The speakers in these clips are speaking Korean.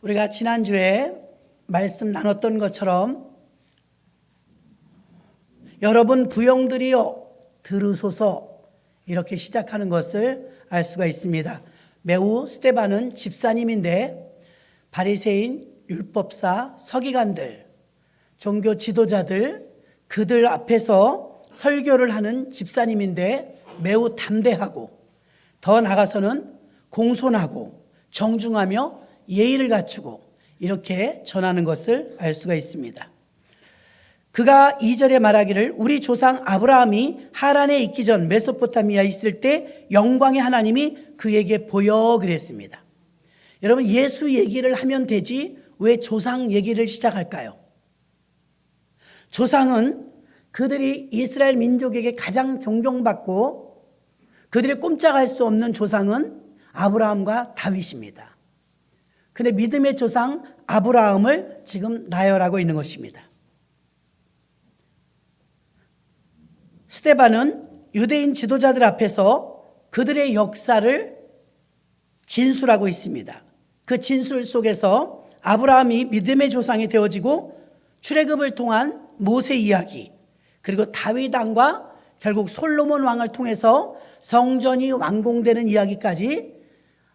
우리가 지난주에 말씀 나눴던 것처럼 여러분 부형들이여 들으소서 이렇게 시작하는 것을 알 수가 있습니다. 매우 스데반은 집사님인데 바리새인, 율법사, 서기관들, 종교 지도자들 그들 앞에서 설교를 하는 집사님인데 매우 담대하고 더 나아가서는 공손하고 정중하며 예의를 갖추고 이렇게 전하는 것을 알 수가 있습니다. 그가 2절에 말하기를 우리 조상 아브라함이 하란에 있기 전 메소포타미아에 있을 때 영광의 하나님이 그에게 보여 그랬습니다. 여러분, 예수 얘기를 하면 되지 왜 조상 얘기를 시작할까요? 조상은 그들이 이스라엘 민족에게 가장 존경받고 그들이 꼼짝할 수 없는 조상은 아브라함과 다윗입니다. 그런데 믿음의 조상 아브라함을 지금 나열하고 있는 것입니다. 스데반은 유대인 지도자들 앞에서 그들의 역사를 진술하고 있습니다. 그 진술 속에서 아브라함이 믿음의 조상이 되어지고 출애굽을 통한 모세 이야기, 그리고 다윗 왕과 결국 솔로몬 왕을 통해서 성전이 완공되는 이야기까지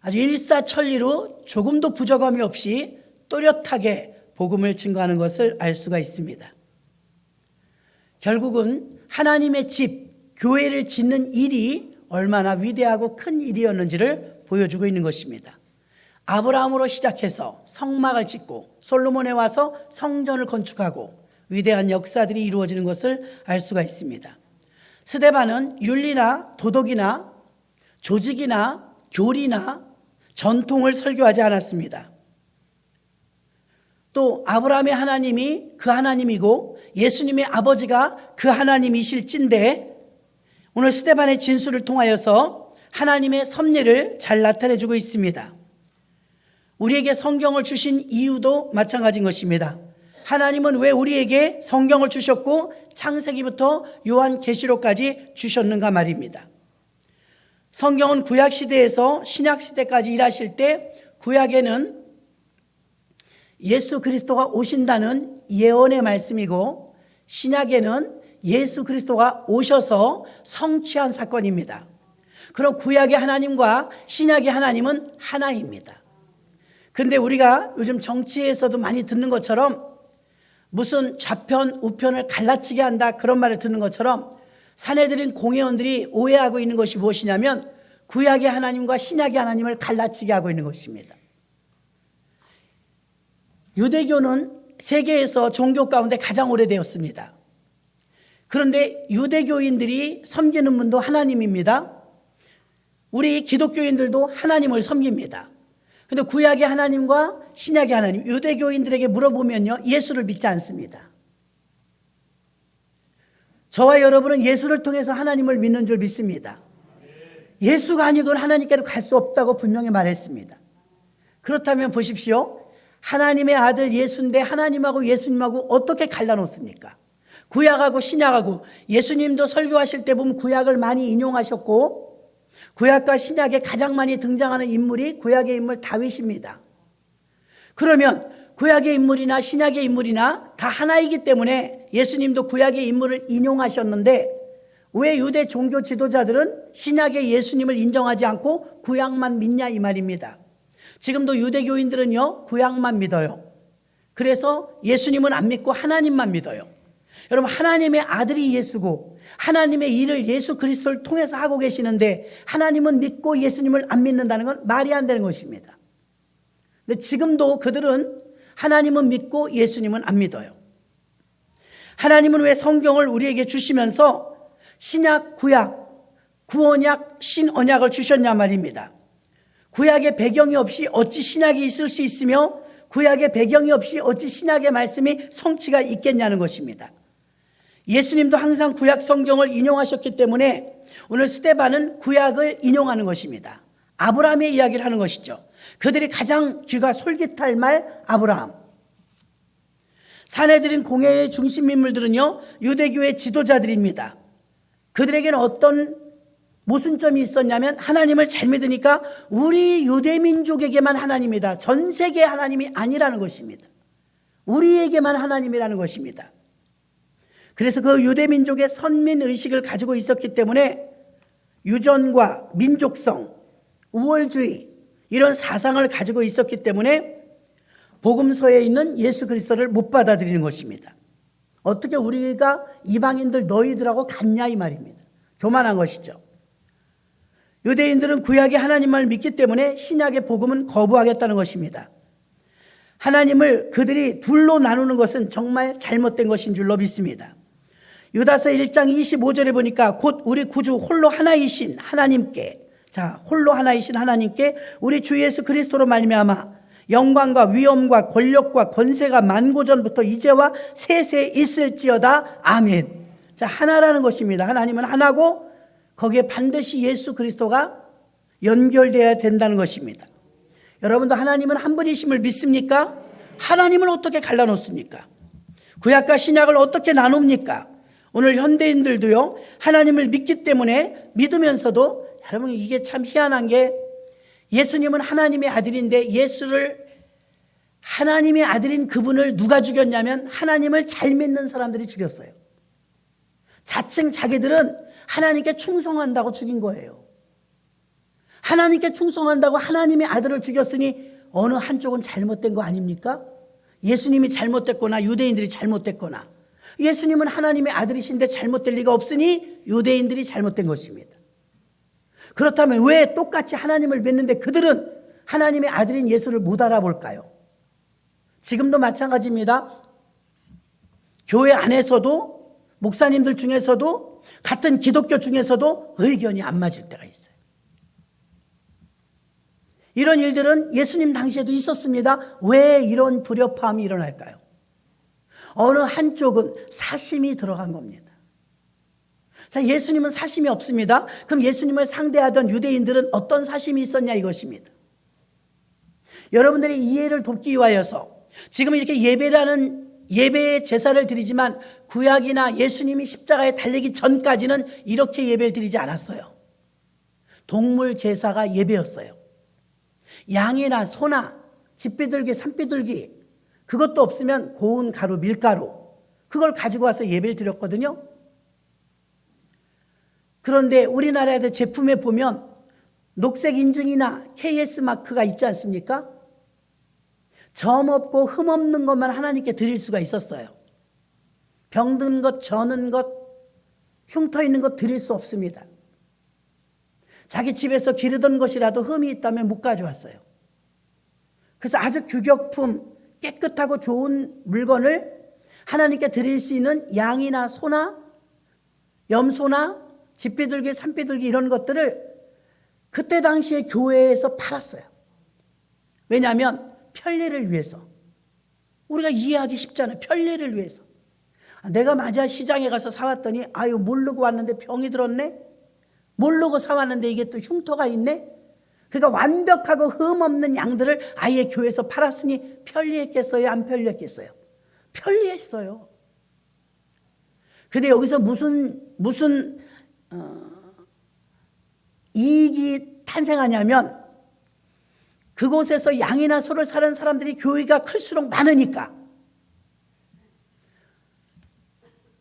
아주 일사천리로 조금도 부족함이 없이 또렷하게 복음을 증거하는 것을 알 수가 있습니다. 결국은 하나님의 집, 교회를 짓는 일이 얼마나 위대하고 큰 일이었는지를 보여주고 있는 것입니다. 아브라함으로 시작해서 성막을 짓고 솔로몬에 와서 성전을 건축하고 위대한 역사들이 이루어지는 것을 알 수가 있습니다. 스데반은 윤리나 도덕이나 조직이나 교리나 전통을 설교하지 않았습니다. 또 아브라함의 하나님이 그 하나님이고 예수님의 아버지가 그 하나님이실진데 오늘 스데반의 진술을 통하여서 하나님의 섭리를 잘 나타내주고 있습니다. 우리에게 성경을 주신 이유도 마찬가지인 것입니다. 하나님은 왜 우리에게 성경을 주셨고 창세기부터 요한계시록까지 주셨는가 말입니다. 성경은 구약시대에서 신약시대까지 일하실 때 구약에는 예수 그리스도가 오신다는 예언의 말씀이고 신약에는 예수 그리스도가 오셔서 성취한 사건입니다. 그럼 구약의 하나님과 신약의 하나님은 하나입니다. 그런데 우리가 요즘 정치에서도 많이 듣는 것처럼 무슨 좌편, 우편을 갈라치게 한다 그런 말을 듣는 것처럼 사내들인 공회원들이 오해하고 있는 것이 무엇이냐면 구약의 하나님과 신약의 하나님을 갈라치게 하고 있는 것입니다. 유대교는 세계에서 종교 가운데 가장 오래되었습니다. 그런데 유대교인들이 섬기는 분도 하나님입니다. 우리 기독교인들도 하나님을 섬깁니다. 그런데 구약의 하나님과 신약의 하나님, 유대교인들에게 물어보면요, 예수를 믿지 않습니다. 저와 여러분은 예수를 통해서 하나님을 믿는 줄 믿습니다. 예수가 아니고는 하나님께로 갈 수 없다고 분명히 말했습니다. 그렇다면 보십시오. 하나님의 아들 예수인데 하나님하고 예수님하고 어떻게 갈라놓습니까? 구약하고 신약하고 예수님도 설교하실 때 보면 구약을 많이 인용하셨고 구약과 신약에 가장 많이 등장하는 인물이 구약의 인물 다윗입니다. 그러면 구약의 인물이나 신약의 인물이나 다 하나이기 때문에 예수님도 구약의 인물을 인용하셨는데 왜 유대 종교 지도자들은 신약의 예수님을 인정하지 않고 구약만 믿냐 이 말입니다. 지금도 유대교인들은요 구약만 믿어요. 그래서 예수님은 안 믿고 하나님만 믿어요. 여러분, 하나님의 아들이 예수고 하나님의 일을 예수 그리스도를 통해서 하고 계시는데 하나님은 믿고 예수님을 안 믿는다는 건 말이 안 되는 것입니다. 근데 지금도 그들은 하나님은 믿고 예수님은 안 믿어요. 하나님은 왜 성경을 우리에게 주시면서 신약, 구약, 구언약, 신언약을 주셨냐 말입니다. 구약의 배경이 없이 어찌 신약이 있을 수 있으며 구약의 배경이 없이 어찌 신약의 말씀이 성취가 있겠냐는 것입니다. 예수님도 항상 구약 성경을 인용하셨기 때문에 오늘 스데반은 구약을 인용하는 것입니다. 아브라함의 이야기를 하는 것이죠. 그들이 가장 귀가 솔깃할 말 아브라함. 사내들인 공회의 중심 인물들은요 유대교의 지도자들입니다. 그들에게는 어떤 모순점이 있었냐면 하나님을 잘 믿으니까 우리 유대민족에게만 하나님이다. 전 세계 하나님이 아니라는 것입니다. 우리에게만 하나님이라는 것입니다. 그래서 그 유대민족의 선민의식을 가지고 있었기 때문에 유전과 민족성, 우월주의 이런 사상을 가지고 있었기 때문에 복음서에 있는 예수 그리스도를 못 받아들이는 것입니다. 어떻게 우리가 이방인들 너희들하고 같냐 이 말입니다. 교만한 것이죠. 유대인들은 구약의 하나님을 믿기 때문에 신약의 복음은 거부하겠다는 것입니다. 하나님을 그들이 둘로 나누는 것은 정말 잘못된 것인 줄로 믿습니다. 유다서 1장 25절에 보니까 곧 우리 구주 홀로 하나이신 하나님께, 홀로 하나이신 하나님께 우리 주 예수 그리스도로 말미암아 영광과 위엄과 권력과 권세가 만고전부터 이제와 세세 있을지어다. 아멘. 하나라는 것입니다. 하나님은 하나고 거기에 반드시 예수 그리스도가 연결되어야 된다는 것입니다. 여러분도 하나님은 한 분이심을 믿습니까? 하나님을 어떻게 갈라놓습니까? 구약과 신약을 어떻게 나눕니까? 오늘 현대인들도요, 하나님을 믿기 때문에 믿으면서도, 여러분 이게 참 희한한 게, 예수님은 하나님의 아들인데 예수를, 하나님의 아들인 그분을 누가 죽였냐면 하나님을 잘 믿는 사람들이 죽였어요. 자칭 자기들은 하나님께 충성한다고 죽인 거예요. 하나님께 충성한다고 하나님의 아들을 죽였으니 어느 한쪽은 잘못된 거 아닙니까? 예수님이 잘못됐거나 유대인들이 잘못됐거나, 예수님은 하나님의 아들이신데 잘못될 리가 없으니 유대인들이 잘못된 것입니다. 그렇다면 왜 똑같이 하나님을 믿는데 그들은 하나님의 아들인 예수를 못 알아볼까요? 지금도 마찬가지입니다. 교회 안에서도, 목사님들 중에서도, 같은 기독교 중에서도 의견이 안 맞을 때가 있어요. 이런 일들은 예수님 당시에도 있었습니다. 왜 이런 불협화음이 일어날까요? 어느 한쪽은 사심이 들어간 겁니다. 예수님은 사심이 없습니다. 그럼 예수님을 상대하던 유대인들은 어떤 사심이 있었냐 이것입니다. 여러분들의 이해를 돕기 위하여서 지금 이렇게 예배의 제사를 드리지만 구약이나 예수님이 십자가에 달리기 전까지는 이렇게 예배를 드리지 않았어요. 동물 제사가 예배였어요. 양이나 소나 집비둘기, 산비둘기, 그것도 없으면 고운 가루, 밀가루, 그걸 가지고 와서 예배를 드렸거든요. 그런데 우리나라의 제품에 보면 녹색 인증이나 KS 마크가 있지 않습니까? 점 없고 흠 없는 것만 하나님께 드릴 수가 있었어요. 병든 것, 저는 것, 흉터 있는 것 드릴 수 없습니다. 자기 집에서 기르던 것이라도 흠이 있다면 못 가져왔어요. 그래서 아주 규격품, 깨끗하고 좋은 물건을 하나님께 드릴 수 있는 양이나 소나 염소나 집비둘기, 산비둘기 이런 것들을 그때 당시에 교회에서 팔았어요. 왜냐하면 편리를 위해서. 우리가 이해하기 쉽잖아요. 편리를 위해서. 내가 맞아 시장에 가서 사왔더니 아유 모르고 왔는데 병이 들었네. 모르고 사왔는데 이게 또 흉터가 있네. 그러니까 완벽하고 흠 없는 양들을 아예 교회에서 팔았으니 편리했겠어요? 안 편리했겠어요? 편리했어요. 근데 여기서 무슨 이익이 탄생하냐면 그곳에서 양이나 소를 사는 사람들이 교회가 클수록 많으니까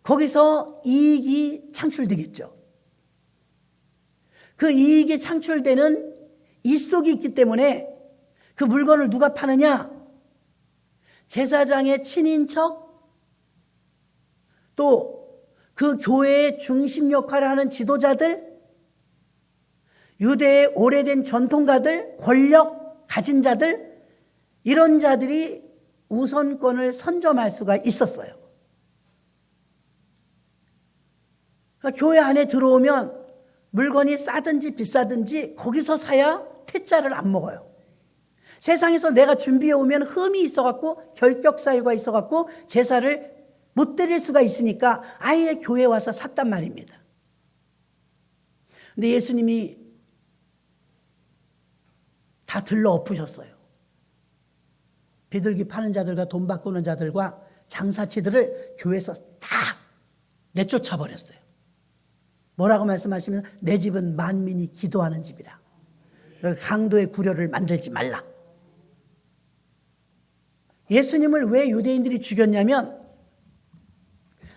거기서 이익이 창출되겠죠. 그 이익이 창출되는 이속이 있기 때문에 그 물건을 누가 파느냐? 제사장의 친인척, 또 그 교회의 중심 역할을 하는 지도자들, 유대의 오래된 전통가들, 권력 가진 자들, 이런 자들이 우선권을 선점할 수가 있었어요. 그러니까 교회 안에 들어오면 물건이 싸든지 비싸든지 거기서 사야 퇴짜를 안 먹어요. 세상에서 내가 준비해 오면 흠이 있어갖고 결격 사유가 있어갖고 제사를 못 드릴 수가 있으니까 아예 교회에 와서 샀단 말입니다. 근데 예수님이 다 들러 엎으셨어요. 비둘기 파는 자들과 돈 바꾸는 자들과 장사치들을 교회에서 다 내쫓아 버렸어요. 뭐라고 말씀하시면 내 집은 만민이 기도하는 집이라. 강도의 구려를 만들지 말라. 예수님을 왜 유대인들이 죽였냐면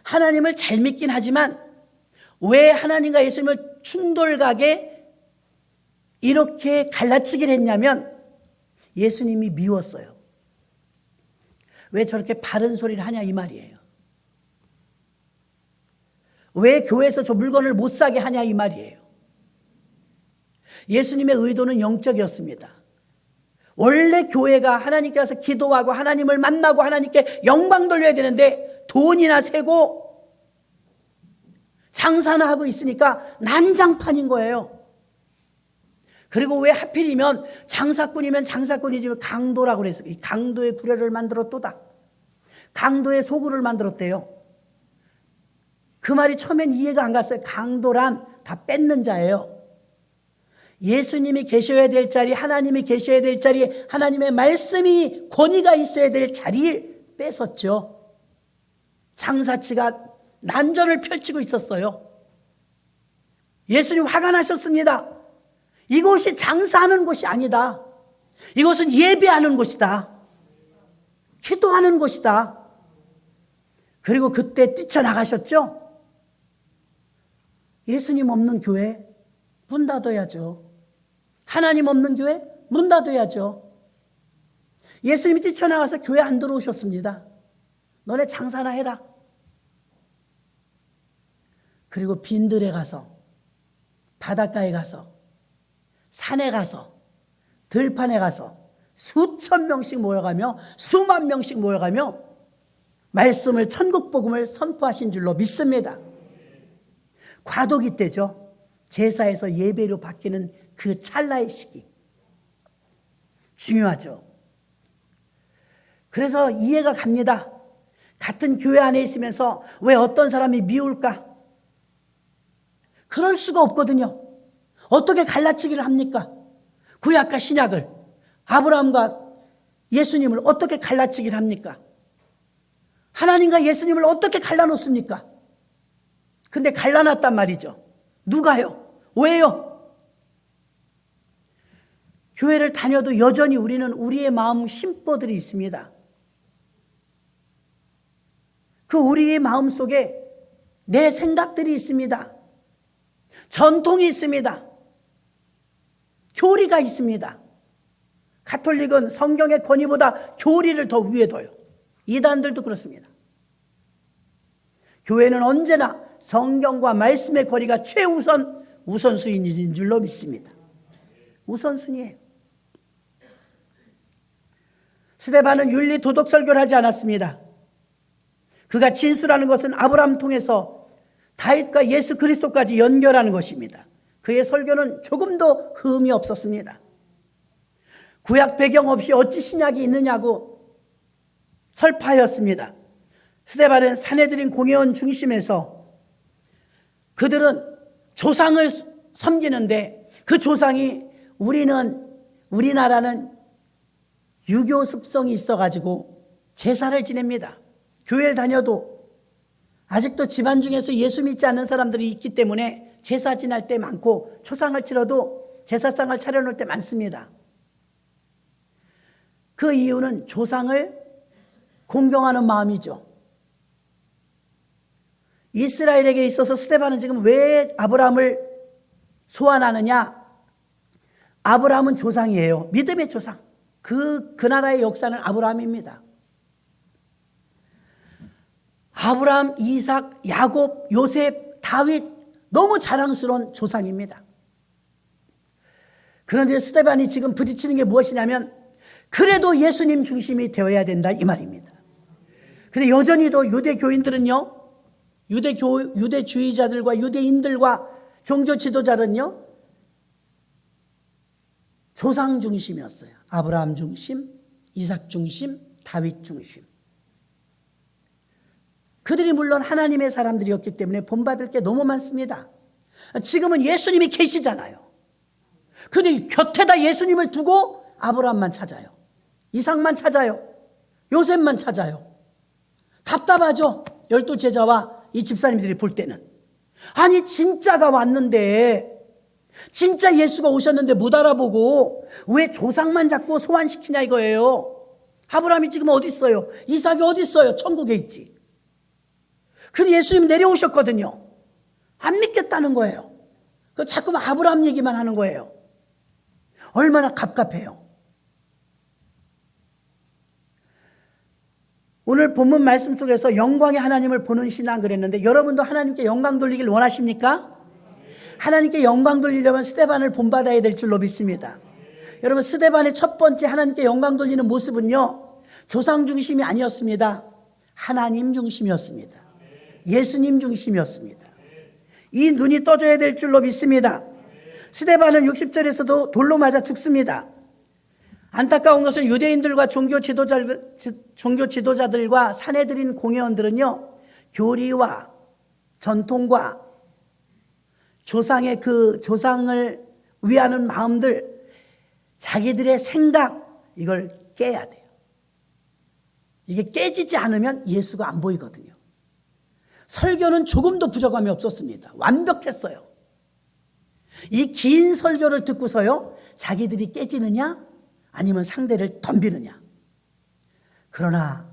하나님을 잘 믿긴 하지만 왜 하나님과 예수님을 충돌가게 이렇게 갈라치기를 했냐면 예수님이 미웠어요. 왜 저렇게 바른 소리를 하냐 이 말이에요. 왜 교회에서 저 물건을 못 사게 하냐 이 말이에요. 예수님의 의도는 영적이었습니다. 원래 교회가 하나님께 와서 기도하고 하나님을 만나고 하나님께 영광 돌려야 되는데 돈이나 세고 장사나 하고 있으니까 난장판인 거예요. 그리고 왜 하필이면 장사꾼이면 장사꾼이지 강도라고 그랬어요. 강도의 구려를 만들었도다. 강도의 소굴을 만들었대요. 그 말이 처음엔 이해가 안 갔어요. 강도란 다 뺏는 자예요. 예수님이 계셔야 될 자리, 하나님이 계셔야 될 자리, 하나님의 말씀이 권위가 있어야 될 자리를 뺏었죠. 장사치가 난전을 펼치고 있었어요. 예수님 화가 나셨습니다. 이곳이 장사하는 곳이 아니다. 이곳은 예배하는 곳이다. 기도하는 곳이다. 그리고 그때 뛰쳐나가셨죠. 예수님 없는 교회 문 닫아야죠. 하나님 없는 교회 문 닫아야죠. 예수님이 뛰쳐나가서 교회 안 들어오셨습니다. 너네 장사나 해라. 그리고 빈들에 가서, 바닷가에 가서, 산에 가서, 들판에 가서 수천 명씩 모여가며 수만 명씩 모여가며 말씀을, 천국 복음을 선포하신 줄로 믿습니다. 과도기 때죠. 제사에서 예배로 바뀌는 그 찰나의 시기. 중요하죠. 그래서 이해가 갑니다. 같은 교회 안에 있으면서 왜 어떤 사람이 미울까? 그럴 수가 없거든요. 어떻게 갈라치기를 합니까? 구약과 신약을, 아브라함과 예수님을 어떻게 갈라치기를 합니까? 하나님과 예수님을 어떻게 갈라놓습니까? 근데 갈라놨단 말이죠. 누가요? 왜요? 교회를 다녀도 여전히 우리는 우리의 마음 심보들이 있습니다. 그 우리의 마음 속에 내 생각들이 있습니다. 전통이 있습니다. 교리가 있습니다. 가톨릭은 성경의 권위보다 교리를 더 위에 둬요. 이단들도 그렇습니다. 교회는 언제나 성경과 말씀의 권위가 우선순위인 줄로 믿습니다. 우선순위예요. 스데반은 윤리 도덕 설교를 하지 않았습니다. 그가 진술하는 것은 아브라함 통해서 다윗과 예수 그리스도까지 연결하는 것입니다. 그의 설교는 조금도 흠이 없었습니다. 구약 배경 없이 어찌 신약이 있느냐고 설파하였습니다. 스데반은 사내들인 공회원 중심에서 그들은 조상을 섬기는데 그 조상이 우리나라는 유교 습성이 있어가지고 제사를 지냅니다. 교회를 다녀도 아직도 집안 중에서 예수 믿지 않는 사람들이 있기 때문에 제사 지낼 때 많고 초상을 치러도 제사상을 차려놓을 때 많습니다. 그 이유는 조상을 공경하는 마음이죠. 이스라엘에게 있어서 스데반은 지금 왜 아브라함을 소환하느냐? 아브라함은 조상이에요. 믿음의 조상. 그 나라의 역사는 아브라함입니다. 아브라함, 이삭, 야곱, 요셉, 다윗 너무 자랑스러운 조상입니다. 그런데 스데반이 지금 부딪히는 게 무엇이냐면 그래도 예수님 중심이 되어야 된다 이 말입니다. 그런데 여전히도 유대 교인들은요, 유대주의자들과 유대인들과 종교 지도자는요, 조상 중심이었어요. 아브라함 중심, 이삭 중심, 다윗 중심. 그들이 물론 하나님의 사람들이었기 때문에 본받을 게 너무 많습니다. 지금은 예수님이 계시잖아요. 그런데 곁에다 예수님을 두고 아브라함만 찾아요. 이삭만 찾아요. 요셉만 찾아요. 답답하죠. 12 제자와 이 집사님들이 볼 때는. 아니 진짜가 왔는데, 진짜 예수가 오셨는데 못 알아보고 왜 조상만 자꾸 소환시키냐 이거예요. 아브라함이 지금 어디 있어요? 이삭이 어디 있어요? 천국에 있지. 근데 예수님 내려오셨거든요. 안 믿겠다는 거예요. 그 자꾸만 아브라함 얘기만 하는 거예요. 얼마나 갑갑해요. 오늘 본문 말씀 속에서 영광의 하나님을 보는 신앙 그랬는데, 여러분도 하나님께 영광 돌리길 원하십니까? 하나님께 영광 돌리려면 스데반을 본받아야 될 줄로 믿습니다. 여러분, 스데반의 첫 번째 하나님께 영광 돌리는 모습은요, 조상 중심이 아니었습니다. 하나님 중심이었습니다. 예수님 중심이었습니다. 이 눈이 떠져야 될 줄로 믿습니다. 스데반은 60절에서도 돌로 맞아 죽습니다. 안타까운 것은 유대인들과 종교 지도자들과 사내들인 공회원들은요, 교리와 전통과 조상을 위하는 마음들, 자기들의 생각, 이걸 깨야 돼요. 이게 깨지지 않으면 예수가 안 보이거든요. 설교는 조금도 부족함이 없었습니다. 완벽했어요. 이 긴 설교를 듣고서요, 자기들이 깨지느냐 아니면 상대를 덤비느냐. 그러나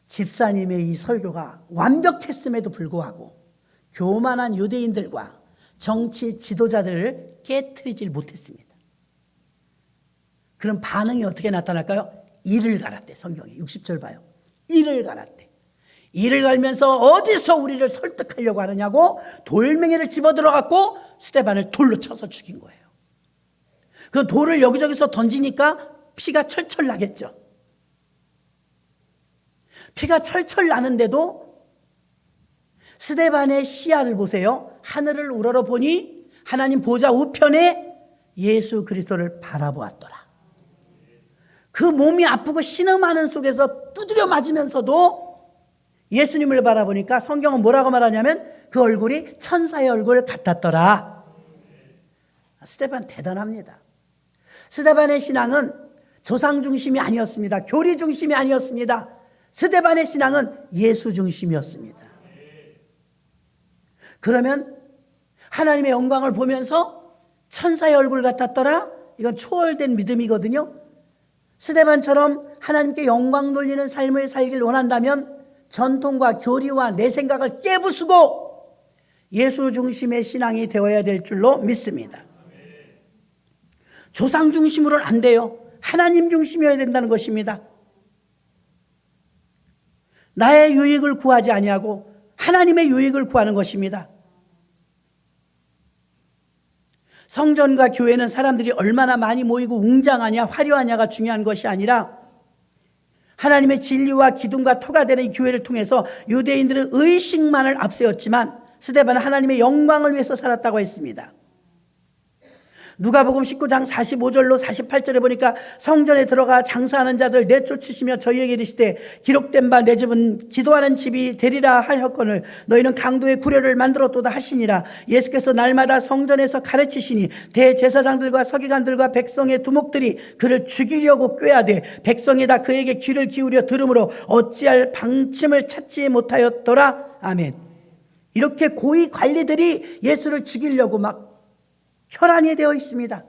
집사님의 이 설교가 완벽했음에도 불구하고 교만한 유대인들과 정치 지도자들을 깨트리질 못했습니다. 그럼 반응이 어떻게 나타날까요? 이를 갈았대. 성경이 60절 봐요. 이를 갈았대. 이를 갈면서 어디서 우리를 설득하려고 하느냐고 돌멩이를 집어들어갖고 스데반을 돌로 쳐서 죽인 거예요. 그 돌을 여기저기서 던지니까 피가 철철 나겠죠. 피가 철철 나는데도 스데반의 시야를 보세요. 하늘을 우러러 보니 하나님 보좌 우편에 예수 그리스도를 바라보았더라. 그 몸이 아프고 신음하는 속에서 두드려 맞으면서도 예수님을 바라보니까 성경은 뭐라고 말하냐면 그 얼굴이 천사의 얼굴 같았더라. 스데반 대단합니다. 스데반의 신앙은 조상 중심이 아니었습니다. 교리 중심이 아니었습니다. 스데반의 신앙은 예수 중심이었습니다. 그러면 하나님의 영광을 보면서 천사의 얼굴 같았더라? 이건 초월된 믿음이거든요. 스데반처럼 하나님께 영광 돌리는 삶을 살길 원한다면 전통과 교리와 내 생각을 깨부수고 예수 중심의 신앙이 되어야 될 줄로 믿습니다. 조상 중심으로는 안 돼요. 하나님 중심이어야 된다는 것입니다. 나의 유익을 구하지 아니하고 하나님의 유익을 구하는 것입니다. 성전과 교회는 사람들이 얼마나 많이 모이고 웅장하냐 화려하냐가 중요한 것이 아니라 하나님의 진리와 기둥과 터가 되는 교회를 통해서 유대인들은 의식만을 앞세웠지만 스데반은 하나님의 영광을 위해서 살았다고 했습니다. 누가복음 19장 45절로 48절에 보니까 성전에 들어가 장사하는 자들 내쫓으시며 저희에게 이르시되 기록된 바 내 집은 기도하는 집이 되리라 하였거늘 너희는 강도의 구려를 만들었도다 하시니라. 예수께서 날마다 성전에서 가르치시니 대제사장들과 서기관들과 백성의 두목들이 그를 죽이려고 꾀하되 백성이 다 그에게 귀를 기울여 들으므로 어찌할 방침을 찾지 못하였더라. 아멘. 이렇게 고위 관리들이 예수를 죽이려고 막 혈안이 되어 있습니다.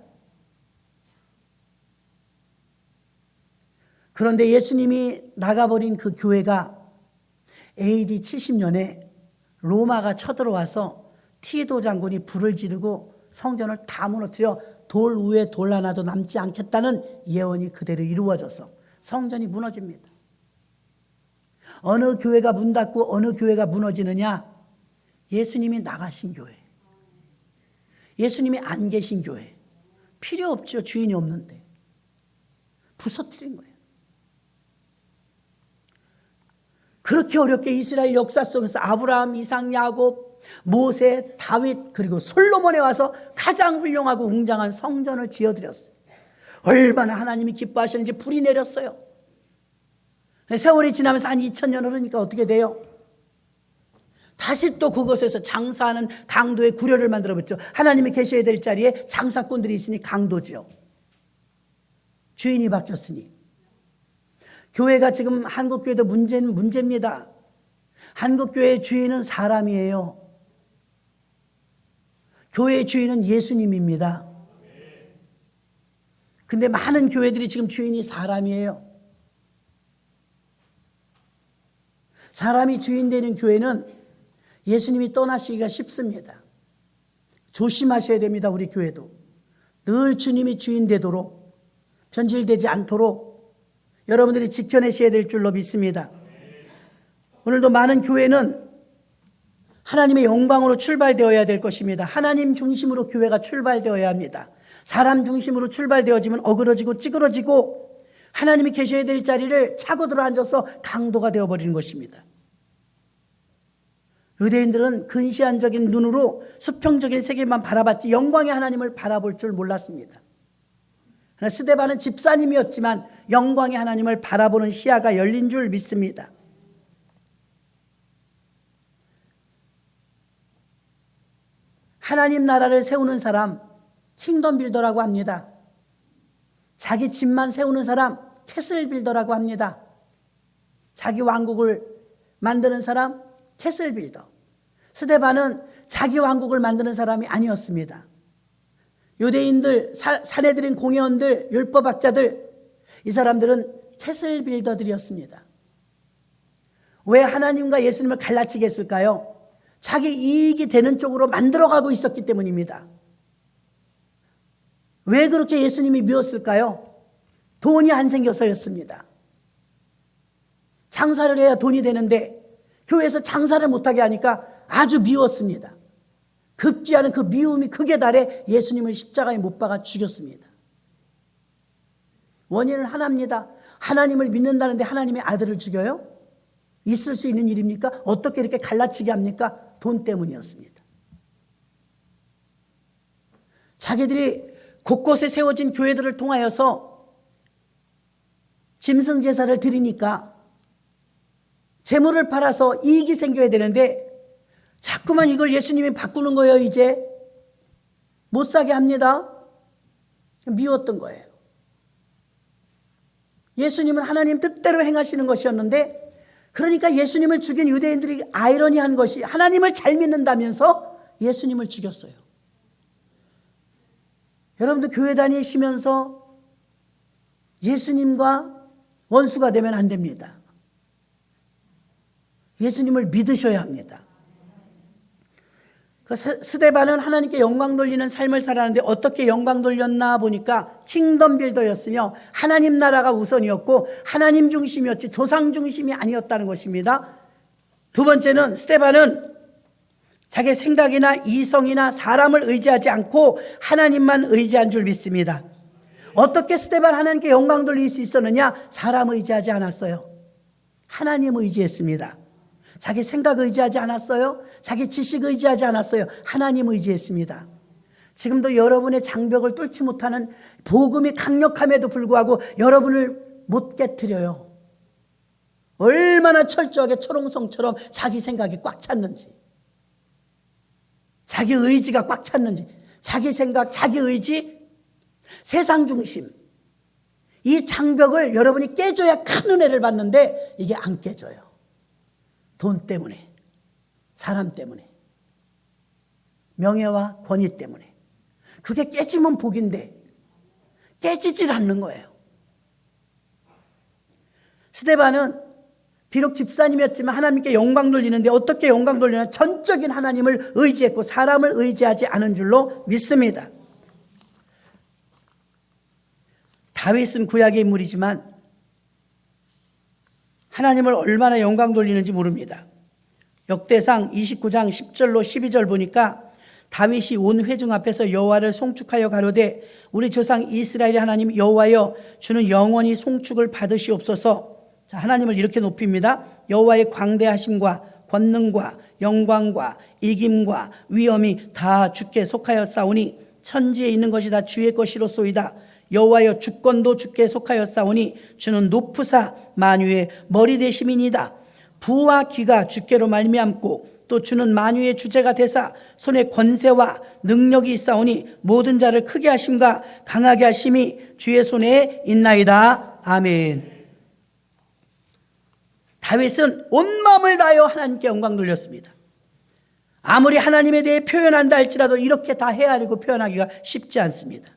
그런데 예수님이 나가버린 그 교회가 AD 70년에 로마가 쳐들어와서 티도 장군이 불을 지르고 성전을 다 무너뜨려 돌 위에 돌 하나도 남지 않겠다는 예언이 그대로 이루어져서 성전이 무너집니다. 어느 교회가 문 닫고 어느 교회가 무너지느냐? 예수님이 나가신 교회, 예수님이 안 계신 교회. 필요 없죠. 주인이 없는데. 부서뜨린 거예요. 그렇게 어렵게 이스라엘 역사 속에서 아브라함, 이삭, 야곱, 모세, 다윗 그리고 솔로몬에 와서 가장 훌륭하고 웅장한 성전을 지어드렸어요. 얼마나 하나님이 기뻐하셨는지 불이 내렸어요. 세월이 지나면서 한 2000년 흐르니까 어떻게 돼요? 다시 또 그곳에서 장사하는 강도의 구려를 만들어봤죠. 하나님이 계셔야 될 자리에 장사꾼들이 있으니 강도죠. 주인이 바뀌었으니. 교회가 지금 한국교회도 문제입니다. 한국교회의 주인은 사람이에요. 교회의 주인은 예수님입니다. 근데 많은 교회들이 지금 주인이 사람이에요. 사람이 주인 되는 교회는 예수님이 떠나시기가 쉽습니다. 조심하셔야 됩니다. 우리 교회도 늘 주님이 주인 되도록, 변질되지 않도록 여러분들이 지켜내셔야 될 줄로 믿습니다. 오늘도 많은 교회는 하나님의 영광으로 출발되어야 될 것입니다. 하나님 중심으로 교회가 출발되어야 합니다. 사람 중심으로 출발되어지면 어그러지고 찌그러지고 하나님이 계셔야 될 자리를 차고 들어 앉아서 강도가 되어버리는 것입니다. 유대인들은 근시안적인 눈으로 수평적인 세계만 바라봤지 영광의 하나님을 바라볼 줄 몰랐습니다. 그러나 스데반은 집사님이었지만 영광의 하나님을 바라보는 시야가 열린 줄 믿습니다. 하나님 나라를 세우는 사람 킹덤 빌더라고 합니다. 자기 집만 세우는 사람 캐슬 빌더라고 합니다. 자기 왕국을 만드는 사람 캐슬 빌더. 스데반은 자기 왕국을 만드는 사람이 아니었습니다. 유대인들, 사내들인 공회원들, 율법학자들, 이 사람들은 캐슬 빌더들이었습니다. 왜 하나님과 예수님을 갈라치게 했을까요? 자기 이익이 되는 쪽으로 만들어가고 있었기 때문입니다. 왜 그렇게 예수님이 미웠을까요? 돈이 안 생겨서였습니다. 장사를 해야 돈이 되는데 교회에서 장사를 못하게 하니까 아주 미웠습니다. 급기야는 그 미움이 극에 달해 예수님을 십자가에 못 박아 죽였습니다. 원인은 하나입니다. 하나님을 믿는다는데 하나님의 아들을 죽여요? 있을 수 있는 일입니까? 어떻게 이렇게 갈라치게 합니까? 돈 때문이었습니다. 자기들이 곳곳에 세워진 교회들을 통하여서 짐승 제사를 드리니까 재물을 팔아서 이익이 생겨야 되는데 자꾸만 이걸 예수님이 바꾸는 거예요. 이제 못 사게 합니다. 미웠던 거예요. 예수님은 하나님 뜻대로 행하시는 것이었는데, 그러니까 예수님을 죽인 유대인들이 아이러니한 것이 하나님을 잘 믿는다면서 예수님을 죽였어요. 여러분들 교회 다니시면서 예수님과 원수가 되면 안 됩니다. 예수님을 믿으셔야 합니다. 그 스데반은 하나님께 영광 돌리는 삶을 살았는데 어떻게 영광 돌렸나 보니까 킹덤 빌더였으며 하나님 나라가 우선이었고 하나님 중심이었지 조상 중심이 아니었다는 것입니다. 두 번째는 스데반은 자기 생각이나 이성이나 사람을 의지하지 않고 하나님만 의지한 줄 믿습니다. 어떻게 스데반 하나님께 영광 돌릴 수 있었느냐? 사람 의지하지 않았어요. 하나님 의지했습니다. 자기 생각 의지하지 않았어요. 자기 지식 의지하지 않았어요. 하나님 의지했습니다. 지금도 여러분의 장벽을 뚫지 못하는 복음이 강력함에도 불구하고 여러분을 못 깨트려요. 얼마나 철저하게 초롱성처럼 자기 생각이 꽉 찼는지, 자기 의지가 꽉 찼는지, 자기 생각, 자기 의지, 세상 중심, 이 장벽을 여러분이 깨줘야 큰 은혜를 받는데 이게 안 깨져요. 돈 때문에, 사람 때문에, 명예와 권위 때문에. 그게 깨지면 복인데 깨지질 않는 거예요. 스데반은 비록 집사님이었지만 하나님께 영광 돌리는데 어떻게 영광 돌리냐? 전적인 하나님을 의지했고 사람을 의지하지 않은 줄로 믿습니다. 다윗은 구약의 인물이지만 하나님을 얼마나 영광 돌리는지 모릅니다. 역대상 29장 10절로 12절 보니까 다윗이 온 회중 앞에서 여호와를 송축하여 가로되 우리 조상 이스라엘의 하나님 여호와여 주는 영원히 송축을 받으시옵소서. 자, 하나님을 이렇게 높입니다. 여호와의 광대하심과 권능과 영광과 이김과 위엄이 다 주께 속하였사오니 천지에 있는 것이 다 주의 것이로소이다. 여호와여 주권도 주께 속하였사오니 주는 높으사 만유의 머리 되심이니이다. 부와 귀가 주께로 말미암고 또 주는 만유의 주제가 되사 손에 권세와 능력이 있사오니 모든 자를 크게 하심과 강하게 하심이 주의 손에 있나이다. 아멘. 다윗은 온 마음을 다하여 하나님께 영광 돌렸습니다. 아무리 하나님에 대해 표현한다 할지라도 이렇게 다 헤아리고 표현하기가 쉽지 않습니다.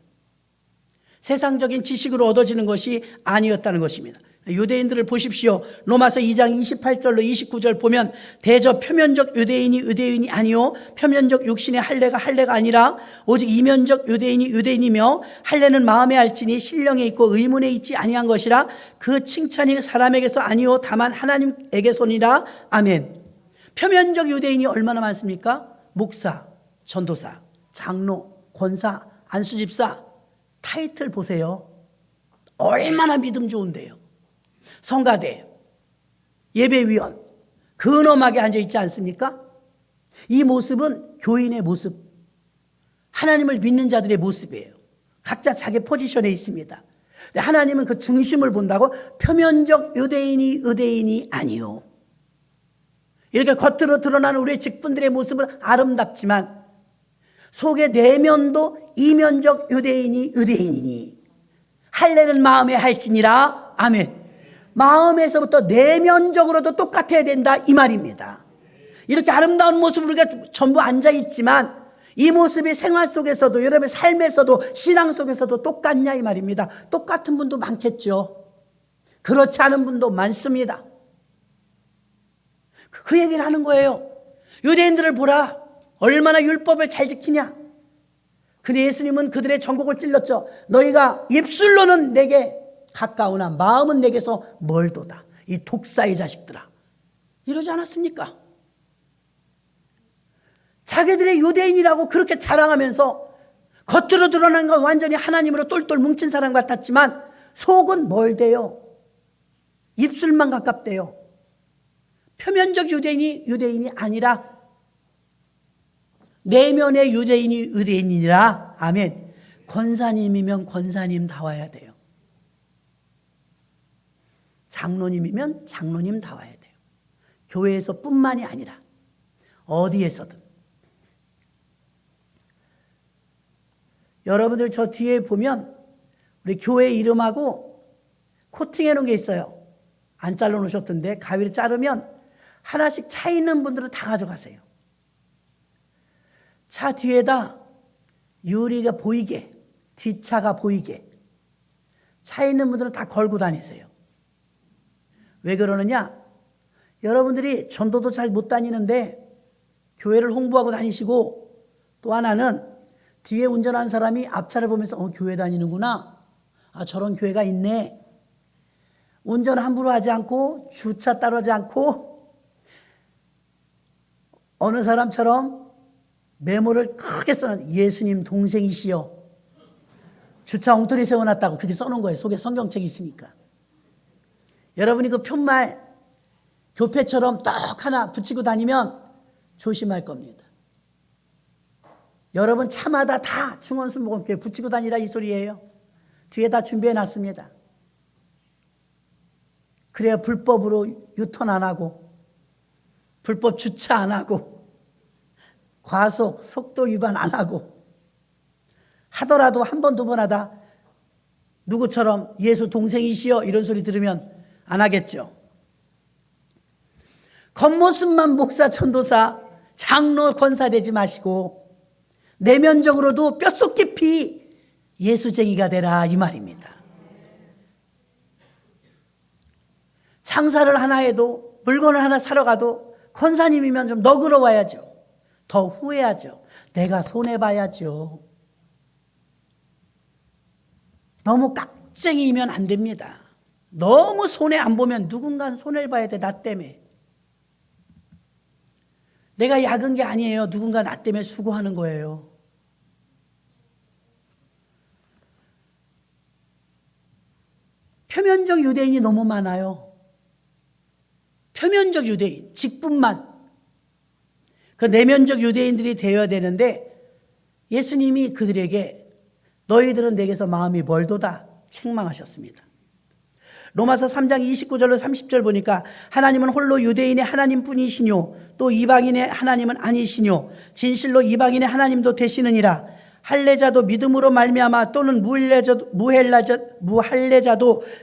세상적인 지식으로 얻어지는 것이 아니었다는 것입니다. 유대인들을 보십시오. 로마서 2장 28절로 29절 보면 대저 표면적 유대인이 아니요 표면적 육신의 할례가 아니라 오직 이면적 유대인이 유대인이며 할례는 마음에 알지니 신령에 있고 의문에 있지 아니한 것이라 그 칭찬이 사람에게서 아니요 다만 하나님에게서니라. 아멘. 표면적 유대인이 얼마나 많습니까? 목사, 전도사, 장로, 권사, 안수집사. 타이틀 보세요. 얼마나 믿음 좋은데요. 성가대, 예배위원, 근엄하게 앉아있지 않습니까? 이 모습은 교인의 모습, 하나님을 믿는 자들의 모습이에요. 각자 자기 포지션에 있습니다. 근데 하나님은 그 중심을 본다고 표면적 유대인이 아니요. 이렇게 겉으로 드러나는 우리의 직분들의 모습은 아름답지만 속의 내면도 이면적 유대인이니 할례는 마음에 할지니라. 아멘. 마음에서부터 내면적으로도 똑같아야 된다 이 말입니다. 이렇게 아름다운 모습으로 우리가 전부 앉아있지만 이 모습이 생활 속에서도 여러분의 삶에서도 신앙 속에서도 똑같냐 이 말입니다. 똑같은 분도 많겠죠. 그렇지 않은 분도 많습니다. 그 얘기를 하는 거예요. 유대인들을 보라. 얼마나 율법을 잘 지키냐. 근데 예수님은 그들의 전곡을 찔렀죠. 너희가 입술로는 내게 가까우나 마음은 내게서 멀도다. 이 독사의 자식들아. 이러지 않았습니까? 자기들의 유대인이라고 그렇게 자랑하면서 겉으로 드러난 건 완전히 하나님으로 똘똘 뭉친 사람 같았지만 속은 멀대요. 입술만 가깝대요. 표면적 유대인이 아니라 내면의 유대인이니라. 아멘. 권사님이면 권사님다워야 돼요. 장로님이면 장로님다워야 돼요. 교회에서 뿐만이 아니라 어디에서든. 여러분들 저 뒤에 보면 우리 교회 이름하고 코팅해 놓은 게 있어요. 안 잘라 놓으셨던데 가위를 자르면 하나씩 차 있는 분들은 다 가져가세요. 차 뒤에다 유리가 보이게, 뒷차가 보이게 차 있는 분들은 다 걸고 다니세요. 왜 그러느냐? 여러분들이 전도도 잘 못 다니는데 교회를 홍보하고 다니시고, 또 하나는 뒤에 운전하는 사람이 앞차를 보면서 교회 다니는구나. 저런 교회가 있네. 운전 함부로 하지 않고 주차 따로 하지 않고 어느 사람처럼 메모를 크게 써놓은 예수님 동생이시여. 주차 엉터리 세워놨다고 그렇게 써놓은 거예요. 속에 성경책이 있으니까. 여러분이 그 편말 교패처럼 딱 하나 붙이고 다니면 조심할 겁니다. 여러분 차마다 다 중원순복음교회 붙이고 다니라 이 소리예요. 뒤에 다 준비해 놨습니다. 그래야 불법으로 유턴 안 하고 불법 주차 안 하고 과속 속도 위반 안 하고, 하더라도 한 번 두 번 하다 누구처럼 예수 동생이시여 이런 소리 들으면 안 하겠죠. 겉모습만 목사, 전도사, 장로, 권사 되지 마시고 내면적으로도 뼛속 깊이 예수쟁이가 되라 이 말입니다. 장사를 하나 해도 물건을 하나 사러 가도 권사님이면 좀 너그러워야죠. 더 후회하죠. 내가 손해봐야죠. 너무 깍쟁이면 안 됩니다. 너무 손해 안 보면 누군가는 손해를 봐야 돼. 나 때문에. 내가 약은 게 아니에요. 누군가 나 때문에 수고하는 거예요. 표면적 유대인이 너무 많아요. 표면적 유대인, 직분만. 그 내면적 유대인들이 되어야 되는데 예수님이 그들에게 너희들은 내게서 마음이 멀도다 책망하셨습니다. 로마서 3장 29절로 30절 보니까 하나님은 홀로 유대인의 하나님뿐이시뇨 또 이방인의 하나님은 아니시뇨 진실로 이방인의 하나님도 되시느니라. 할례자도 믿음으로 말미암아 또는 무할례자도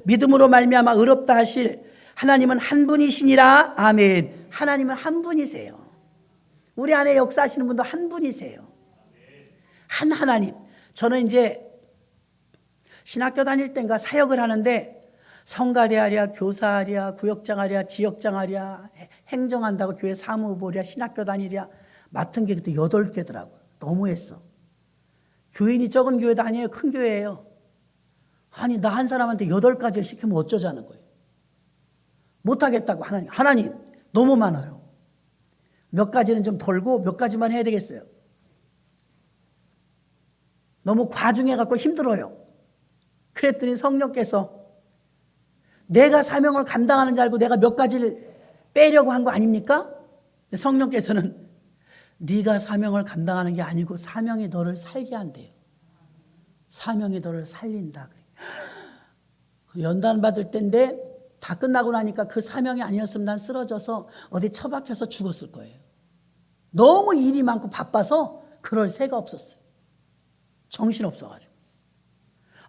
믿음으로 말미암아 의롭다 하실 하나님은 한 분이시니라. 아멘. 하나님은 한 분이세요. 우리 안에 역사하시는 분도 한 분이세요. 한 하나님. 저는 이제 신학교 다닐 때인가 사역을 하는데 성가대 하랴, 교사 하랴, 구역장 하랴, 지역장 하랴, 행정한다고 교회 사무 보랴, 신학교 다니랴 맡은 게 그때 8개더라고요. 너무했어. 교인이 적은 교회도 아니에요. 큰 교회예요. 아니 나 한 사람한테 8가지를 시키면 어쩌자는 거예요. 못하겠다고 하나님 너무 많아요. 몇 가지는 좀 덜고 몇 가지만 해야 되겠어요. 너무 과중해갖고 힘들어요. 그랬더니 성령께서 내가 사명을 감당하는 줄 알고 내가 몇 가지를 빼려고 한 거 아닙니까? 성령께서는 네가 사명을 감당하는 게 아니고 사명이 너를 살게 한대요. 사명이 너를 살린다. 연단 받을 때인데 다 끝나고 나니까 그 사명이 아니었으면 난 쓰러져서 어디 처박혀서 죽었을 거예요. 너무 일이 많고 바빠서 그럴 새가 없었어요. 정신없어가지고.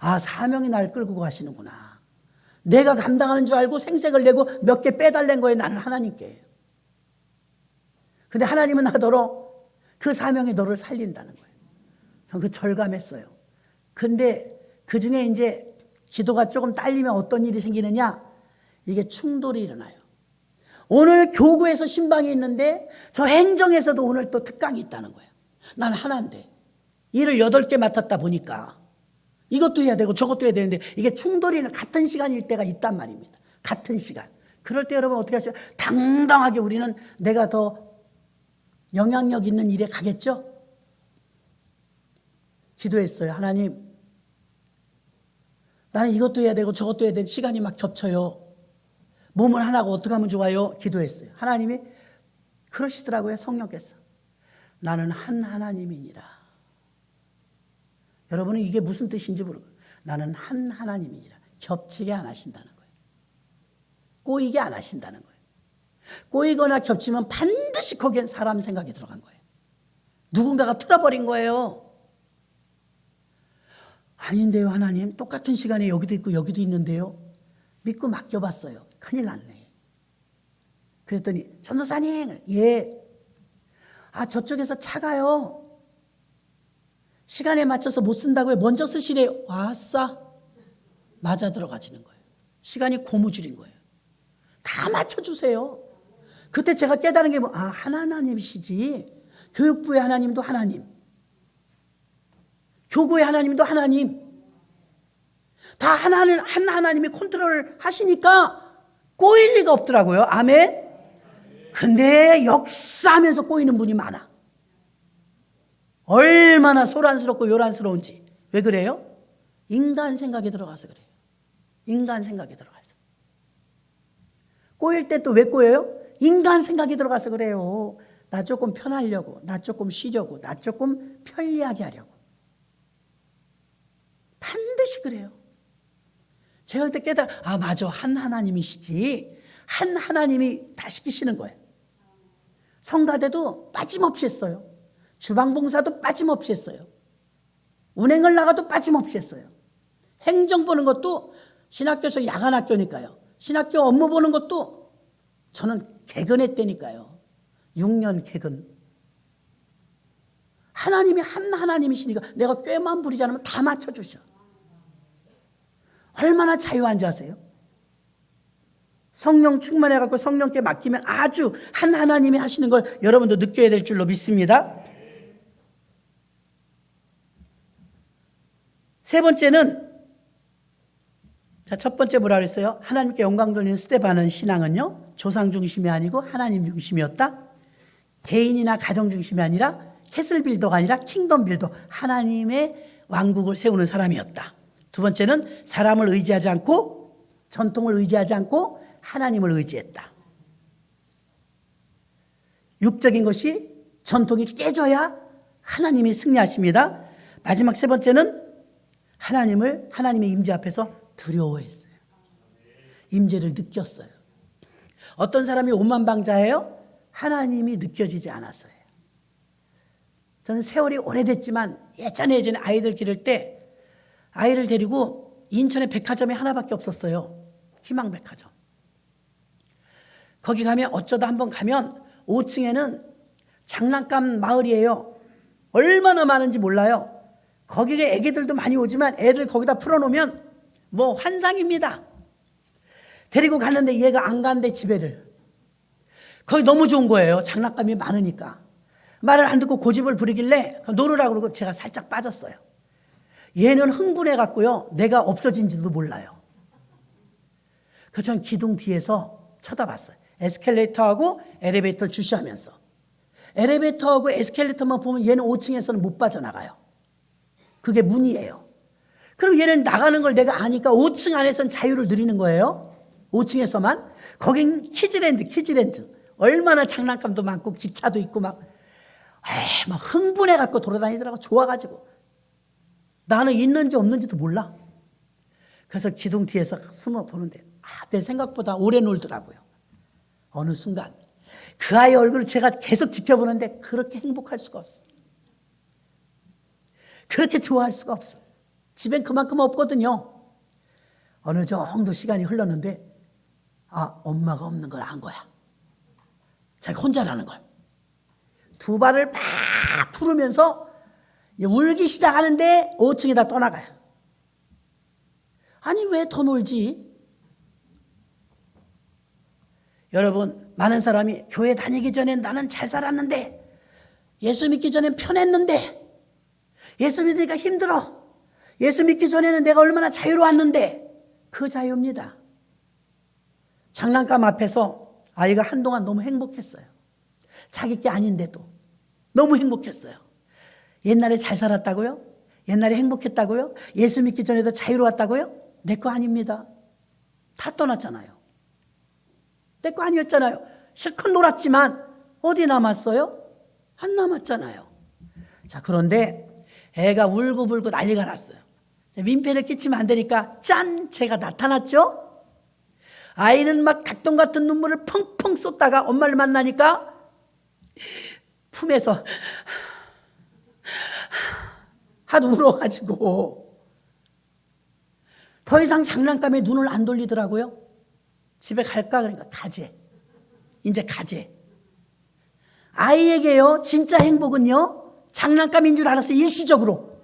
아, 사명이 날 끌고 가시는구나. 내가 감당하는 줄 알고 생색을 내고 몇 개 빼달란 거예요. 나는 하나님께. 근데 하나님은 하도록 그 사명이 너를 살린다는 거예요. 저는 그 절감했어요. 근데 그 중에 이제 기도가 조금 딸리면 어떤 일이 생기느냐? 이게 충돌이 일어나요. 오늘 교구에서 신방이 있는데 저 행정에서도 오늘 또 특강이 있다는 거예요. 난 하나인데 일을 8개 맡았다 보니까 이것도 해야 되고 저것도 해야 되는데 이게 충돌이 같은 시간일 때가 있단 말입니다. 같은 시간. 그럴 때 여러분 어떻게 하세요? 당당하게 우리는 내가 더 영향력 있는 일에 가겠죠? 기도했어요. 하나님, 나는 이것도 해야 되고 저것도 해야 되는데 시간이 막 겹쳐요. 몸을 하나고 어떻게 하면 좋아요? 기도했어요. 하나님이 그러시더라고요. 성령께서. 나는 한 하나님이니라. 여러분은 이게 무슨 뜻인지 모르고 나는 한 하나님이니라. 겹치게 안 하신다는 거예요. 꼬이게 안 하신다는 거예요. 꼬이거나 겹치면 반드시 거기엔 사람 생각이 들어간 거예요. 누군가가 틀어버린 거예요. 아닌데요, 하나님. 똑같은 시간에 여기도 있고 여기도 있는데요. 믿고 맡겨봤어요. 큰일 났네. 그랬더니 전도사님, 예. 아, 저쪽에서 차가요. 시간에 맞춰서 못 쓴다고요. 먼저 쓰시래요. 아싸. 맞아 들어가지는 거예요. 시간이 고무줄인 거예요. 다 맞춰주세요. 그때 제가 깨달은 게 아, 하나님이시지. 교육부의 하나님도 하나님. 교구의 하나님도 하나님. 다 한 하나님이 컨트롤 하시니까 꼬일 리가 없더라고요. 아멘. 근데 역사하면서 꼬이는 분이 많아. 얼마나 소란스럽고 요란스러운지. 왜 그래요? 인간 생각이 들어가서 그래요. 인간 생각이 들어가서. 꼬일 때 또 왜 꼬여요? 인간 생각이 들어가서 그래요. 나 조금 편하려고, 나 조금 쉬려고, 나 조금 편리하게 하려고. 반드시 그래요. 제가 그때 아, 맞아. 한 하나님이시지. 한 하나님이 다 시키시는 거예요. 성가대도 빠짐없이 했어요. 주방봉사도 빠짐없이 했어요. 운행을 나가도 빠짐없이 했어요. 행정 보는 것도 신학교 저 야간학교니까요. 신학교 업무 보는 것도 저는 개근했다니까요. 6년 개근. 하나님이 한 하나님이시니까 내가 꾀만 부리지 않으면 다 맞춰주셔. 얼마나 자유한지 아세요? 성령 충만해갖고 성령께 맡기면 아주 한 하나님이 하시는 걸 여러분도 느껴야 될 줄로 믿습니다. 세 번째는, 자, 첫 번째 뭐라 그랬어요? 하나님께 영광 돌리는 스데반의 신앙은요, 조상 중심이 아니고 하나님 중심이었다. 개인이나 가정 중심이 아니라 캐슬 빌더가 아니라 킹덤 빌더, 하나님의 왕국을 세우는 사람이었다. 두 번째는 사람을 의지하지 않고 전통을 의지하지 않고 하나님을 의지했다. 육적인 것이 전통이 깨져야 하나님이 승리하십니다. 마지막 세 번째는 하나님의 임재 앞에서 두려워했어요. 임재를 느꼈어요. 어떤 사람이 오만방자예요? 하나님이 느껴지지 않았어요. 저는 세월이 오래됐지만 예전에 아이들 기를 때 아이를 데리고 인천에 백화점이 하나밖에 없었어요. 희망백화점. 거기 가면 어쩌다 한번 가면 5층에는 장난감 마을이에요. 얼마나 많은지 몰라요. 거기에 애기들도 많이 오지만 애들 거기다 풀어놓으면 뭐 환상입니다. 데리고 갔는데 얘가 안 간대, 집에를. 거기 너무 좋은 거예요. 장난감이 많으니까. 말을 안 듣고 고집을 부리길래 놀으라고 그러고 제가 살짝 빠졌어요. 얘는 흥분해 갖고요, 내가 없어진지도 몰라요. 그래서 전 기둥 뒤에서 쳐다봤어요. 에스컬레이터하고 엘리베이터를 주시하면서. 엘리베이터하고 에스컬레이터만 보면 얘는 5층에서는 못 빠져나가요. 그게 문이에요. 그럼 얘는 나가는 걸 내가 아니까 5층 안에서는 자유를 누리는 거예요. 5층에서만. 거긴 키즈랜드. 얼마나 장난감도 많고 기차도 있고 막 흥분해 갖고 돌아다니더라고. 좋아가지고. 나는 있는지 없는지도 몰라. 그래서 기둥 뒤에서 숨어 보는데 내 생각보다 오래 놀더라고요. 어느 순간 그 아이 얼굴을 제가 계속 지켜보는데 그렇게 행복할 수가 없어. 그렇게 좋아할 수가 없어. 집엔 그만큼 없거든요. 어느 정도 시간이 흘렀는데 엄마가 없는 걸 안 거야. 자기가 혼자라는 걸. 두 발을 막 풀으면서 울기 시작하는데 5층에다 떠나가요. 아니 왜 더 놀지? 여러분, 많은 사람이 교회 다니기 전엔 나는 잘 살았는데, 예수 믿기 전엔 편했는데, 예수 믿으니까 힘들어. 예수 믿기 전에는 내가 얼마나 자유로웠는데, 그 자유입니다. 장난감 앞에서 아이가 한동안 너무 행복했어요. 자기 게 아닌데도 너무 행복했어요. 옛날에 잘 살았다고요? 옛날에 행복했다고요? 예수 믿기 전에도 자유로웠다고요? 내 거 아닙니다. 다 떠났잖아요. 내 거 아니었잖아요. 실컷 놀았지만 어디 남았어요? 안 남았잖아요. 자, 그런데 애가 울고불고 난리가 났어요. 민폐를 끼치면 안 되니까 짠! 제가 나타났죠? 아이는 막 닭똥 같은 눈물을 펑펑 쏟다가 엄마를 만나니까 품에서 하도 울어가지고 더 이상 장난감에 눈을 안 돌리더라고요. 집에 갈까? 그러니까 가재. 이제 가재. 아이에게요, 진짜 행복은요, 장난감인 줄 알았어요. 일시적으로.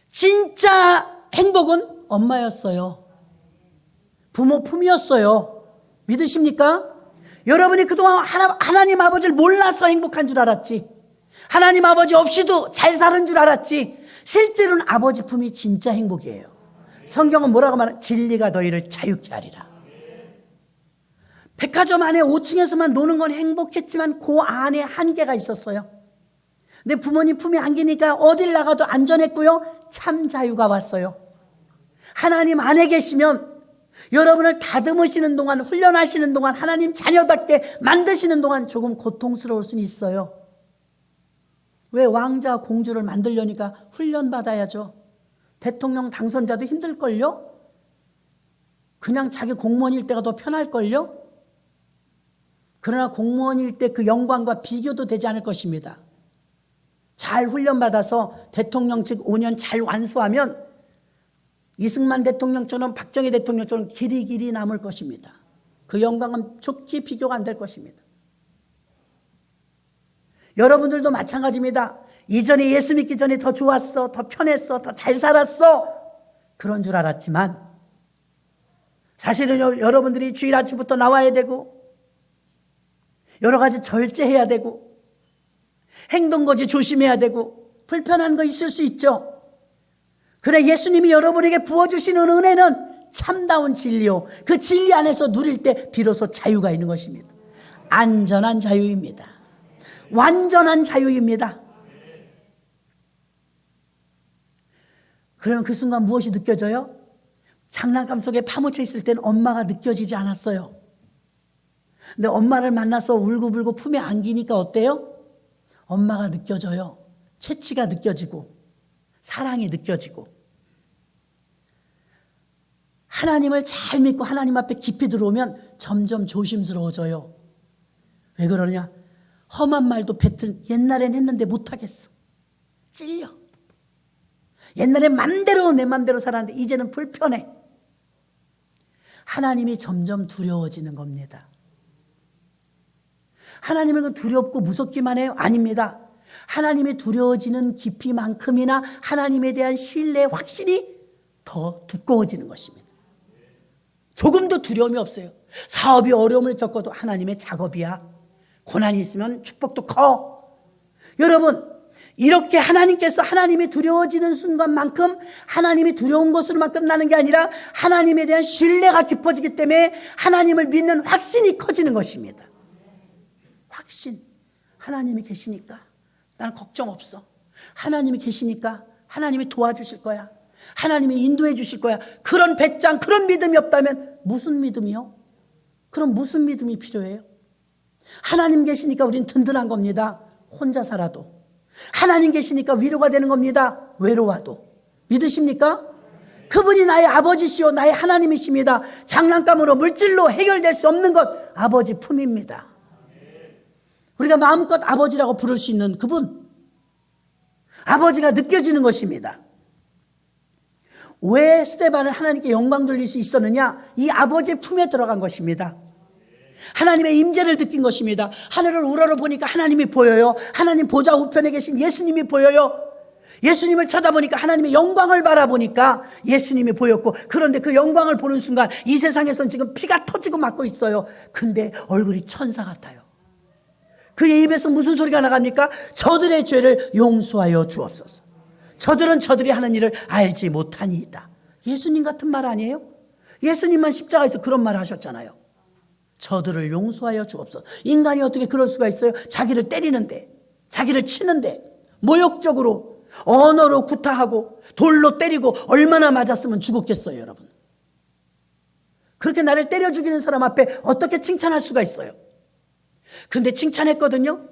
진짜 행복은 엄마였어요. 부모 품이었어요. 믿으십니까? 여러분이 그동안 하나님 아버지를 몰라서 행복한 줄 알았지. 하나님 아버지 없이도 잘 사는 줄 알았지. 실제로는 아버지 품이 진짜 행복이에요. 성경은 뭐라고 말하나? 진리가 너희를 자유케 하리라. 백화점 안에 5층에서만 노는 건 행복했지만 그 안에 한계가 있었어요. 내 부모님 품에 안기니까 어딜 나가도 안전했고요, 참 자유가 왔어요. 하나님 안에 계시면 여러분을 다듬으시는 동안, 훈련하시는 동안, 하나님 자녀답게 만드시는 동안 조금 고통스러울 수는 있어요. 왜? 왕자 공주를 만들려니까 훈련받아야죠. 대통령 당선자도 힘들걸요? 그냥 자기 공무원일 때가 더 편할걸요? 그러나 공무원일 때 그 영광과 비교도 되지 않을 것입니다. 잘 훈련받아서 대통령직 5년 잘 완수하면 이승만 대통령처럼, 박정희 대통령처럼 길이 남을 것입니다. 그 영광은 좋게 비교가 안 될 것입니다. 여러분들도 마찬가지입니다. 이전에 예수 믿기 전에 더 좋았어, 더 편했어, 더 잘 살았어, 그런 줄 알았지만 사실은 여러분들이 주일 아침부터 나와야 되고 여러 가지 절제해야 되고 행동거지 조심해야 되고 불편한 거 있을 수 있죠. 그래, 예수님이 여러분에게 부어주시는 은혜는 참다운 진리요, 그 진리 안에서 누릴 때 비로소 자유가 있는 것입니다. 안전한 자유입니다. 완전한 자유입니다. 그러면 그 순간 무엇이 느껴져요? 장난감 속에 파묻혀 있을 때는 엄마가 느껴지지 않았어요. 근데 엄마를 만나서 울고불고 품에 안기니까 어때요? 엄마가 느껴져요. 채취가 느껴지고 사랑이 느껴지고. 하나님을 잘 믿고 하나님 앞에 깊이 들어오면 점점 조심스러워져요. 왜 그러냐? 험한 말도 옛날엔 했는데 못하겠어. 찔려. 옛날엔 내 맘대로 살았는데 이제는 불편해. 하나님이 점점 두려워지는 겁니다. 하나님은 두렵고 무섭기만 해요? 아닙니다. 하나님이 두려워지는 깊이만큼이나 하나님에 대한 신뢰, 확신이 더 두꺼워지는 것입니다. 조금도 두려움이 없어요. 사업이 어려움을 겪어도 하나님의 작업이야. 고난이 있으면 축복도 커. 여러분, 이렇게 하나님께서 하나님이 두려워지는 순간만큼 하나님이 두려운 것으로만 끝나는 게 아니라 하나님에 대한 신뢰가 깊어지기 때문에 하나님을 믿는 확신이 커지는 것입니다. 확신. 하나님이 계시니까 나는 걱정 없어. 하나님이 계시니까 하나님이 도와주실 거야. 하나님이 인도해 주실 거야. 그런 배짱, 그런 믿음이 없다면 무슨 믿음이요? 그럼 무슨 믿음이 필요해요? 하나님 계시니까 우린 든든한 겁니다. 혼자 살아도. 하나님 계시니까 위로가 되는 겁니다. 외로워도. 믿으십니까? 그분이 나의 아버지시오, 나의 하나님이십니다. 장난감으로, 물질로 해결될 수 없는 것, 아버지 품입니다. 우리가 마음껏 아버지라고 부를 수 있는 그분, 아버지가 느껴지는 것입니다. 왜 스데반을 하나님께 영광 돌릴 수 있었느냐? 이 아버지의 품에 들어간 것입니다. 하나님의 임재를 느낀 것입니다. 하늘을 우러러보니까 하나님이 보여요. 하나님 보좌 우편에 계신 예수님이 보여요. 예수님을 쳐다보니까 하나님의 영광을 바라보니까 예수님이 보였고, 그런데 그 영광을 보는 순간 이 세상에선 지금 피가 터지고 맞고 있어요. 근데 얼굴이 천사 같아요. 그의 입에서 무슨 소리가 나갑니까? 저들의 죄를 용서하여 주옵소서. 저들은 저들이 하는 일을 알지 못하니이다. 예수님 같은 말 아니에요? 예수님만 십자가에서 그런 말 하셨잖아요. 저들을 용서하여 주옵소서. 인간이 어떻게 그럴 수가 있어요? 자기를 때리는데, 자기를 치는데, 모욕적으로 언어로 구타하고 돌로 때리고 얼마나 맞았으면 죽었겠어요, 여러분. 그렇게 나를 때려 죽이는 사람 앞에 어떻게 칭찬할 수가 있어요? 근데 칭찬했거든요.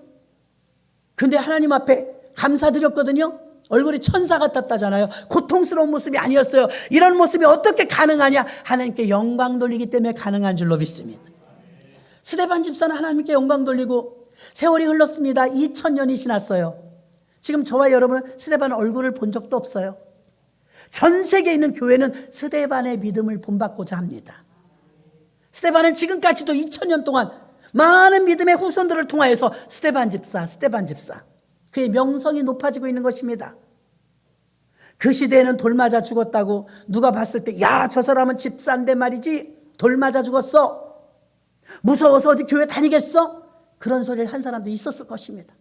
근데 하나님 앞에 감사드렸거든요. 얼굴이 천사 같았다잖아요. 고통스러운 모습이 아니었어요. 이런 모습이 어떻게 가능하냐? 하나님께 영광 돌리기 때문에 가능한 줄로 믿습니다. 스데반 집사는 하나님께 영광 돌리고 세월이 흘렀습니다. 2000년이 지났어요. 지금 저와 여러분은 스데반 얼굴을 본 적도 없어요. 전 세계에 있는 교회는 스데반의 믿음을 본받고자 합니다. 스데반은 지금까지도 2000년 동안 많은 믿음의 후손들을 통하여서 스데반 집사, 그의 명성이 높아지고 있는 것입니다. 그 시대에는 돌 맞아 죽었다고 누가 봤을 때, 야, 저 사람은 집사인데 말이지, 돌 맞아 죽었어, 무서워서 어디 교회 다니겠어? 그런 소리를 한 사람도 있었을 것입니다.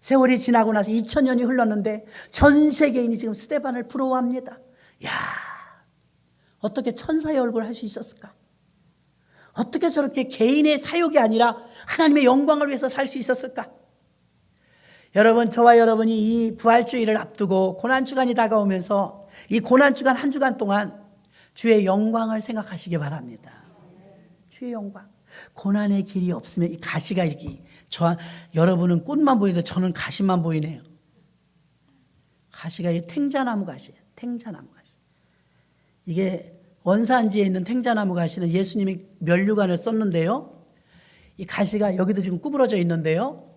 세월이 지나고 나서 2000년이 흘렀는데 전 세계인이 지금 스데반을 부러워합니다. 야, 어떻게 천사의 얼굴을 할 수 있었을까? 어떻게 저렇게 개인의 사욕이 아니라 하나님의 영광을 위해서 살 수 있었을까? 여러분, 저와 여러분이 이 부활주의를 앞두고 고난주간이 다가오면서 이 고난주간 한 주간 동안 주의 영광을 생각하시기 바랍니다. 주의 영광. 고난의 길이 없으면 이 가시가 이렇게, 여러분은 꽃만 보이는데 저는 가시만 보이네요. 가시가 이 탱자나무 가시예요. 탱자나무 가시. 이게 원산지에 있는 탱자나무 가시는 예수님이 면류관을 썼는데요. 이 가시가 여기도 지금 구부러져 있는데요.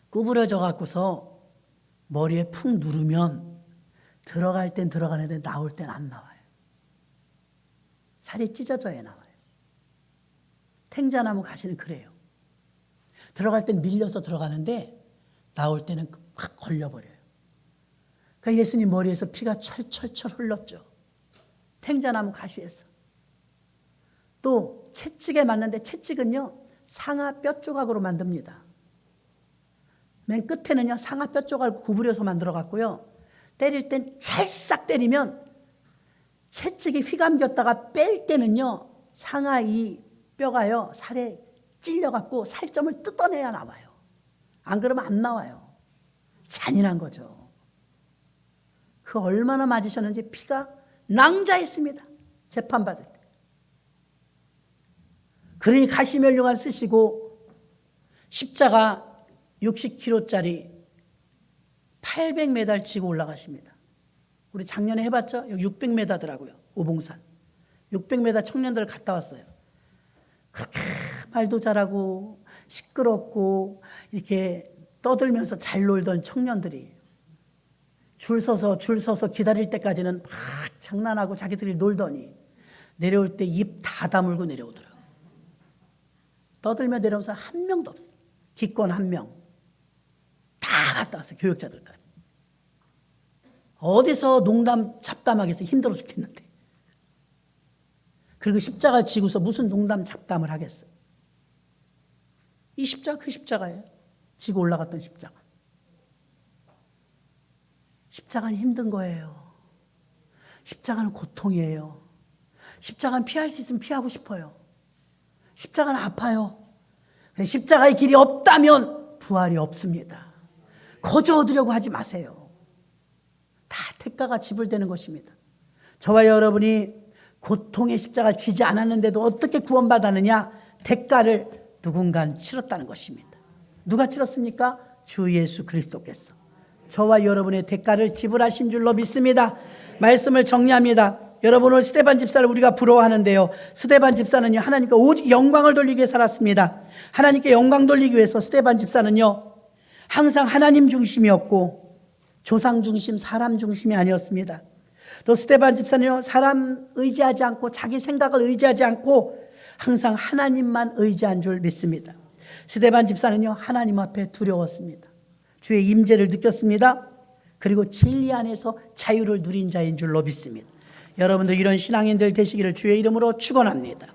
구부러져 갖고서 머리에 푹 누르면 들어갈 땐 들어가는데 나올 땐 안 나와요. 살이 찢어져야 나와요. 탱자나무 가시는 그래요. 들어갈 땐 밀려서 들어가는데 나올 때는 확 걸려버려요. 그러니까 예수님 머리에서 피가 철철철 흘렀죠. 탱자나무 가시에서. 또 채찍에 맞는데 채찍은요, 상아 뼈 조각으로 만듭니다. 맨 끝에는요, 상아 뼈 조각을 구부려서 만들어 갖고요, 때릴 땐 찰싹 때리면 채찍이 휘감겼다가 뺄 때는요, 상아 이 뼈가요, 살에 찔려 갖고 살점을 뜯어내야 나와요. 안 그러면 안 나와요. 잔인한 거죠. 그 얼마나 맞으셨는지 피가 낭자했습니다. 재판받을 때. 그러니 가시면류관 쓰시고 십자가 60kg짜리 800m 지고 올라가십니다. 우리 작년에 해봤죠? 600m더라고요. 오봉산. 600m 청년들 갔다 왔어요. 그렇게 말도 잘하고 시끄럽고 이렇게 떠들면서 잘 놀던 청년들이 줄 서서 기다릴 때까지는 막 장난하고 자기들이 놀더니 내려올 때 입 다 다물고 내려오더라고요. 떠들며 내려오면서 한 명도 없어. 기권 한 명. 다 갔다 왔어요. 교역자들까지. 어디서 농담 잡담하게 해서 힘들어 죽겠는데. 그리고 십자가를 지고서 무슨 농담 잡담을 하겠어요. 이 십자가 그 십자가예요. 지고 올라갔던 십자가. 십자가는 힘든 거예요. 십자가는 고통이에요. 십자가는 피할 수 있으면 피하고 싶어요. 십자가는 아파요. 십자가의 길이 없다면 부활이 없습니다. 거저 얻으려고 하지 마세요. 다 대가가 지불되는 것입니다. 저와 여러분이 고통의 십자가를 지지 않았는데도 어떻게 구원받았느냐? 대가를 누군가 치렀다는 것입니다. 누가 치렀습니까? 주 예수 그리스도께서 저와 여러분의 대가를 지불하신 줄로 믿습니다. 말씀을 정리합니다. 여러분, 오늘 스데반 집사를 우리가 부러워하는데요. 스데반 집사는요, 하나님께 오직 영광을 돌리기 위해 살았습니다. 하나님께 영광 돌리기 위해서 스데반 집사는요, 항상 하나님 중심이었고 조상 중심, 사람 중심이 아니었습니다. 또 스데반 집사는요, 사람 의지하지 않고 자기 생각을 의지하지 않고 항상 하나님만 의지한 줄 믿습니다. 스데반 집사는요, 하나님 앞에 두려웠습니다. 주의 임재를 느꼈습니다. 그리고 진리 안에서 자유를 누린 자인 줄로 믿습니다. 여러분도 이런 신앙인들 되시기를 주의 이름으로 축원합니다.